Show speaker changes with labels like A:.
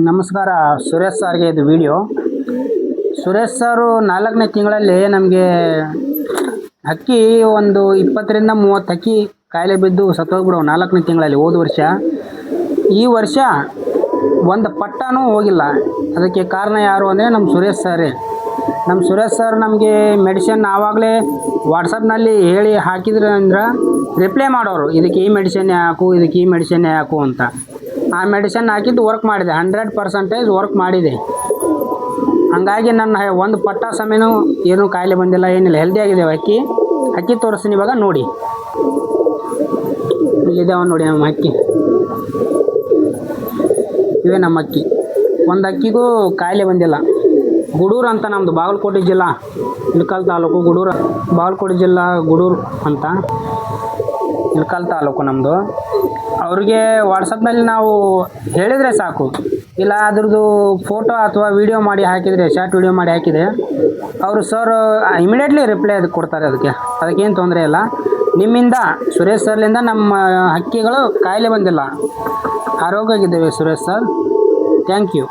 A: ನಮಸ್ಕಾರ. ಸುರೇಶ್ ಸರ್ಗೆ ಇದು ವಿಡಿಯೋ. ಸುರೇಶ್ ಸರು 4ನೇ ತಿಂಗಳಲ್ಲಿ ನಮಗೆ ಹಕ್ಕಿ ಒಂದು 20ರಿಂದ 30 ಹಕ್ಕಿ ಕಾಯಿಲೆ ಬಿದ್ದು ಸತ್ತೋಗ್ಬಿಡವು 4ನೇ ತಿಂಗಳಲ್ಲಿ. ಹೋದ ವರ್ಷ ಈ ವರ್ಷ ಒಂದು ಪಟ್ಟನೂ ಹೋಗಿಲ್ಲ. ಅದಕ್ಕೆ ಕಾರಣ ಯಾರು ಅಂದರೆ ನಮ್ಮ ಸುರೇಶ್ ಸರೇ. ನಮ್ಮ ಸುರೇಶ್ ಸರ್ ನಮಗೆ ಮೆಡಿಸಿನ್ ಆವಾಗಲೇ ವಾಟ್ಸಪ್ನಲ್ಲಿ ಹೇಳಿ ಹಾಕಿದ್ರೆ ಅಂದ್ರೆ ರಿಪ್ಲೈ ಮಾಡೋರು, ಇದಕ್ಕೆ ಈ ಮೆಡಿಸಿನ್ ಹಾಕು, ಇದಕ್ಕೆ ಈ ಮೆಡಿಸಿನ್ ಹಾಕು ಅಂತ. ಆ ಮೆಡಿಸಿನ್ ಹಾಕಿದ್ದು ವರ್ಕ್ ಮಾಡಿದೆ, 100% ವರ್ಕ್ ಮಾಡಿದೆ. ಹಂಗಾಗಿ ನನ್ನ ಒಂದು ಪಟ್ಟ ಸಮಯನೂ ಏನೂ ಕಾಯಿಲೆ ಬಂದಿಲ್ಲ, ಏನಿಲ್ಲ, ಹೆಲ್ದಿಯಾಗಿದ್ದೇವೆ. ಅಕ್ಕಿ ತೋರಿಸ್ತೀನಿ ಇವಾಗ ನೋಡಿ. ಇಲ್ಲಿದ್ದಾವೆ ನೋಡಿ ನಮ್ಮ ಅಕ್ಕಿ, ಇವೇ ನಮ್ಮ ಅಕ್ಕಿ. ಒಂದು ಅಕ್ಕಿಗೂ ಕಾಯಿಲೆ ಬಂದಿಲ್ಲ. ಗುಡೂರು ಅಂತ ನಮ್ಮದು, ಬಾಗಲಕೋಟೆ ಜಿಲ್ಲಾ, ಇಳಕಲ್ ತಾಲೂಕು. ಗುಡೂರು, ಬಾಗಲಕೋಟೆ ಜಿಲ್ಲಾ ಗುಡೂರು ಅಂತ, ಇಳಕಲ್ ತಾಲೂಕು ನಮ್ಮದು. ಅವ್ರಿಗೆ ವಾಟ್ಸಪ್ನಲ್ಲಿ ನಾವು ಹೇಳಿದರೆ ಸಾಕು, ಇಲ್ಲ ಅದ್ರದ್ದು ಫೋಟೋ ಅಥವಾ ವೀಡಿಯೋ ಮಾಡಿ ಹಾಕಿದರೆ, ಶಾರ್ಟ್ ವೀಡಿಯೋ ಮಾಡಿ ಹಾಕಿದರೆ ಅವರು ಸರ್ ಇಮಿಡಿಯೇಟ್ಲಿ ರಿಪ್ಲೈ ಅದಕ್ಕೆ ಕೊಡ್ತಾರೆ. ಅದಕ್ಕೇನು ತೊಂದರೆ ಇಲ್ಲ. ನಿಮ್ಮಿಂದ, ಸುರೇಶ್ ಸರ್ಲಿಂದ ನಮ್ಮ ಹಕ್ಕಿಗಳು ಕಾಯಿಲೆ ಬಂದಿಲ್ಲ, ಆರೋಗ್ಯವಾಗಿದ್ದೇವೆ ಸುರೇಶ್ ಸರ್. Thank you.